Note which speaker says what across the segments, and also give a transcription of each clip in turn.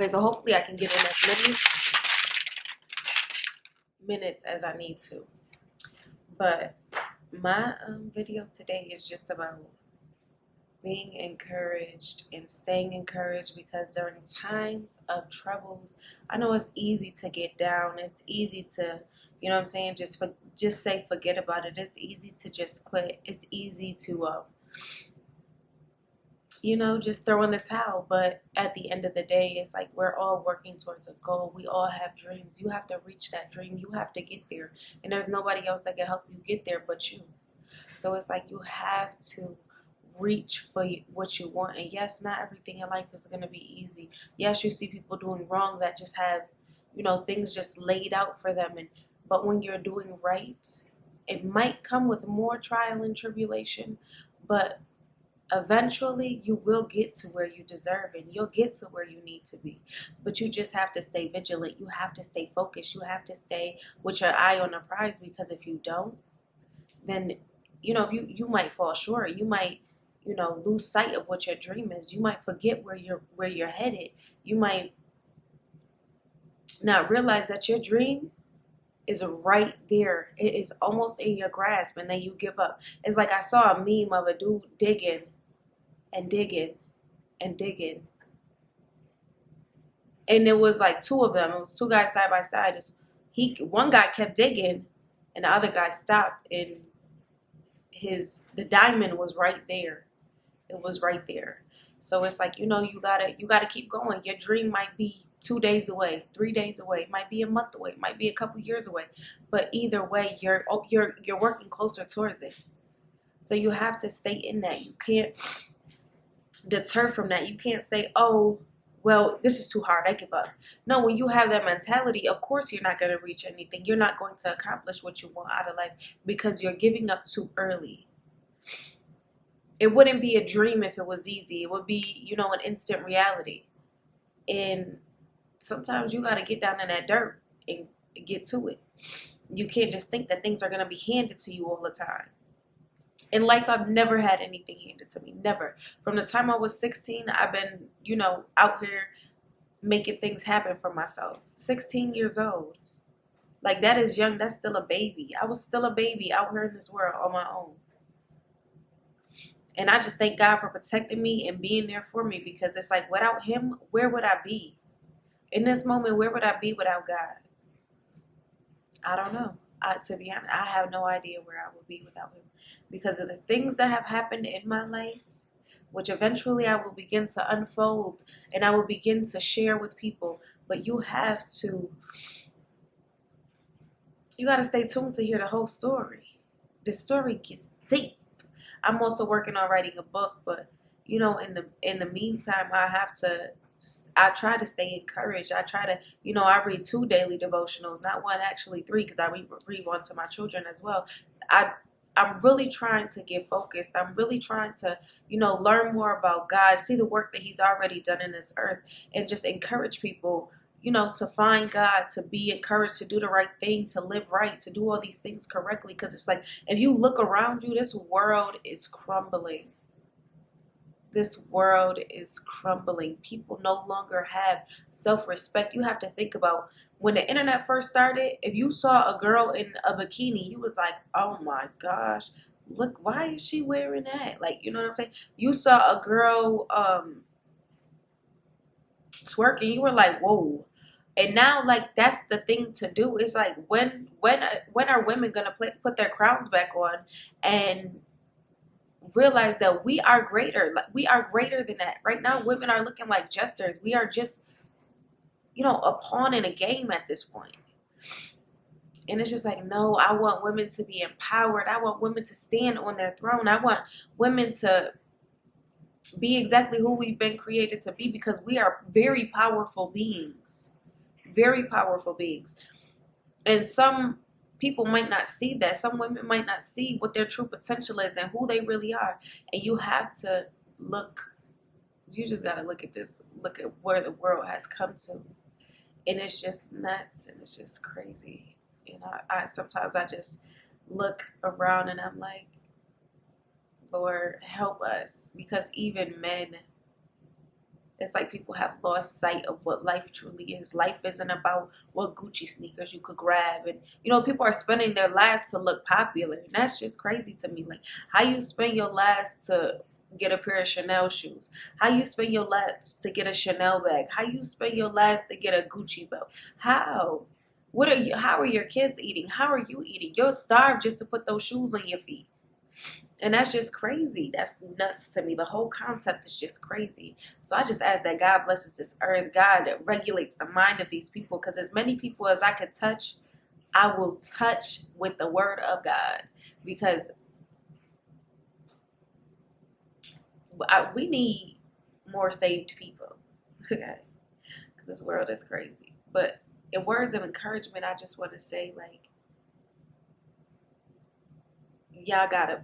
Speaker 1: Okay, so hopefully I can get in as many minutes as I need to. But my video today is just about being encouraged and staying encouraged, because during times of troubles, I know it's easy to get down. It's easy to, you know what I'm saying, just say forget about it. It's easy to just quit. It's easy to just throw in the towel. But at the end of the day, it's like we're all working towards a goal. We all have dreams. You have to reach that dream. You have to get there. And there's nobody else that can help you get there but you. So it's like you have to reach for what you want. And yes, not everything in life is going to be easy. Yes, you see people doing wrong that just have, things just laid out for them. But when you're doing right, it might come with more trial and tribulation, but eventually you will get to where you deserve and you'll get to where you need to be. But you just have to stay vigilant. You have to stay focused. You have to stay with your eye on the prize, because if you don't, then you might fall short. You might lose sight of what your dream is. You might forget where you're headed. You might not realize that your dream is right there. It is almost in your grasp, and then you give up. It's like I saw a meme of a dude digging and digging and digging, and it was like two of them. It was two guys side by side. One guy kept digging and the other guy stopped, and the diamond was right there. It was right there. So it's like, you gotta keep going. Your dream might be 2 days away, 3 days away, it might be a month away, it might be a couple years away. But either way, you're working closer towards it. So you have to stay in that. You can't deter from that. You can't say, oh, well, this is too hard, I give up. No, when you have that mentality, of course you're not going to reach anything. You're not going to accomplish what you want out of life, because you're giving up too early. It wouldn't be a dream if it was easy. It would be, an instant reality. And sometimes you got to get down in that dirt and get to it. You can't just think that things are going to be handed to you all the time. In life, I've never had anything handed to me. Never. From the time I was 16, I've been, out here making things happen for myself. 16 years old. Like, that is young. That's still a baby. I was still a baby out here in this world on my own. And I just thank God for protecting me and being there for me, because it's like, without him, where would I be? In this moment, where would I be without God? I don't know. To be honest, I have no idea where I would be without him, because of the things that have happened in my life, which eventually I will begin to unfold and I will begin to share with people. But you got to stay tuned to hear the whole story. The story gets deep. I'm also working on writing a book, but in the meantime, I try to stay encouraged. I try to, I read 2 daily devotionals, not one, actually 3, because I read one to my children as well. I'm really trying to get focused. I'm really trying to, learn more about God, see the work that he's already done in this earth, and just encourage people, to find God, to be encouraged, to do the right thing, to live right, to do all these things correctly. Because it's like, if you look around you, this world is crumbling. This world is crumbling. People no longer have self-respect. You have to think about when the internet first started, if you saw a girl in a bikini, you was like, oh my gosh, look, why is she wearing that? Like, you know what I'm saying? You saw a girl twerking, you were like, whoa. And now, like, that's the thing to do. It's like, when are women gonna put their crowns back on and realize that we are greater? Like, we are greater than that. Right now, women are looking like jesters. We are just, a pawn in a game at this point. And it's just like, no, I want women to be empowered. I want women to stand on their throne. I want women to be exactly who we've been created to be, because we are very powerful beings. Very powerful beings. And some people might not see that. Some women might not see what their true potential is and who they really are. And you have to you just got to look at where the world has come to. And it's just nuts, and it's just crazy. I sometimes I just look around and I'm like, Lord, help us. Because even men It's like people have lost sight of what life truly is. Life isn't about what Gucci sneakers you could grab. And, people are spending their lives to look popular. And that's just crazy to me. Like, how you spend your lives to get a pair of Chanel shoes. How you spend your lives to get a Chanel bag. How you spend your lives to get a Gucci belt. How? How are your kids eating? How are you eating? You're starved just to put those shoes on your feet. And that's just crazy. That's nuts to me. The whole concept is just crazy. So I just ask that God blesses this earth. God regulates the mind of these people. Because as many people as I could touch, I will touch with the word of God. Because we need more saved people. Okay? This world is crazy. But in words of encouragement, I just want to say, like, y'all gotta,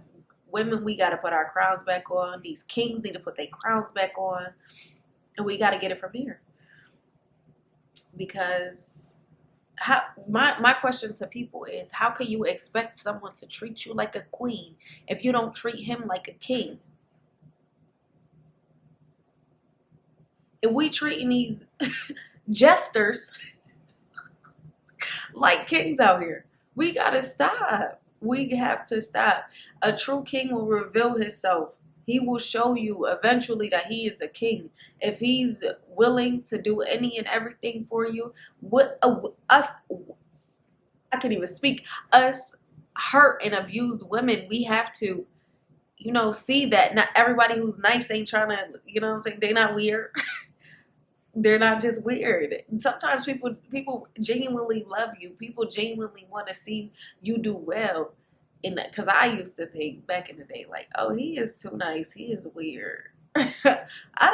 Speaker 1: women, we gotta put our crowns back on. These kings need to put their crowns back on. And we gotta get it from here. Because my question to people is, how can you expect someone to treat you like a queen if you don't treat him like a king? If we treating these jesters like kings out here, we gotta stop. We have to stop. A true king will reveal himself. He will show you eventually that he is a king. If he's willing to do any and everything for you, us, I can't even speak, us hurt and abused women, we have to, see that not everybody who's nice ain't trying to, what I'm saying? They're not weird. They're not just weird. Sometimes people genuinely love you. People genuinely want to see you do well. And because I used to think back in the day, like, oh, he is too nice. He is weird. I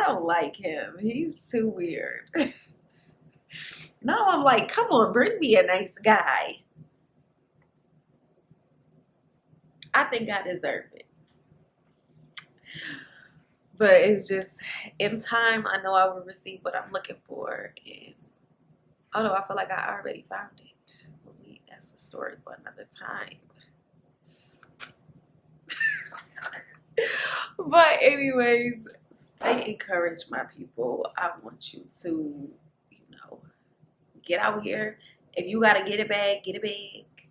Speaker 1: don't like him. He's too weird. Now I'm like, come on, bring me a nice guy. I think I deserve it. But it's just, in time, I know I will receive what I'm looking for. And although I feel like I already found it, that's a story for another time. But anyways, stay encouraged, my people. I want you to, get out here. If you got to get it back, get it back.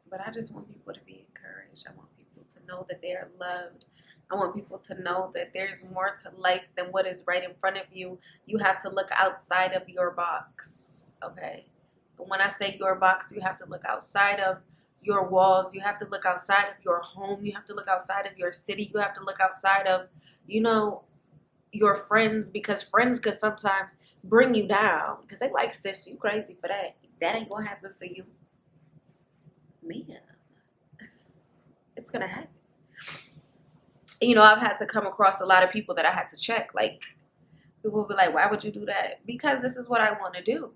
Speaker 1: But I just want people to be encouraged. I want people to know that they are loved. I want people to know that there's more to life than what is right in front of you. You have to look outside of your box, okay? And when I say your box, you have to look outside of your walls. You have to look outside of your home. You have to look outside of your city. You have to look outside of, your friends, because friends could sometimes bring you down because they like, sis, you crazy for that. That ain't going to happen for you. Man, it's going to happen. And, I've had to come across a lot of people that I had to check. Like, people will be like, why would you do that? Because this is what I want to do.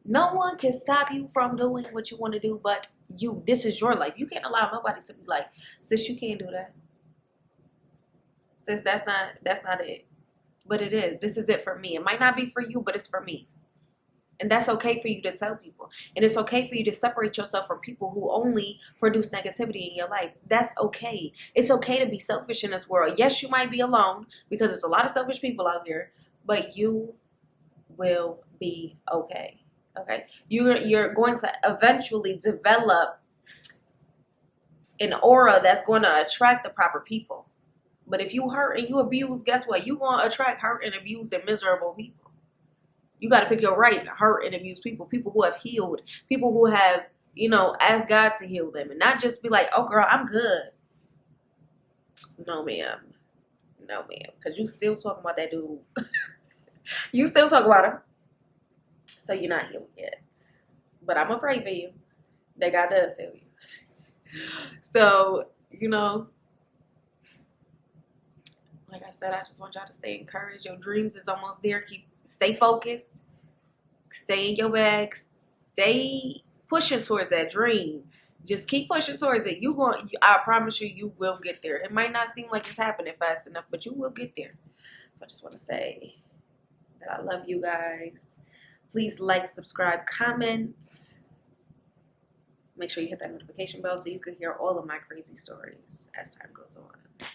Speaker 1: No one can stop you from doing what you want to do but you. This is your life. You can't allow nobody to be like, sis, you can't do that. Sis, that's not it. But it is. This is it for me. It might not be for you, but it's for me. And that's okay for you to tell people. And it's okay for you to separate yourself from people who only produce negativity in your life. That's okay. It's okay to be selfish in this world. Yes, you might be alone because there's a lot of selfish people out here, but you will be okay. Okay? You're going to eventually develop an aura that's going to attract the proper people. But if you hurt and you abuse, guess what? You're going to attract hurt and abused and miserable people. You got to pick your right, hurt and abused people. People who have healed. People who have, asked God to heal them. And not just be like, oh, girl, I'm good. No, ma'am. No, ma'am. Because you still talking about that dude. You still talk about him. So you're not healed yet. But I'm going to pray for you that God does heal you. So, like I said, I just want y'all to stay encouraged. Your dreams is almost there. Stay focused. Stay in your bag. Stay pushing towards that dream. Just keep pushing towards it. I promise you, you will get there. It might not seem like it's happening fast enough, but you will get there. So I just want to say that I love you guys. Please like, subscribe, comment. Make sure you hit that notification bell so you can hear all of my crazy stories as time goes on.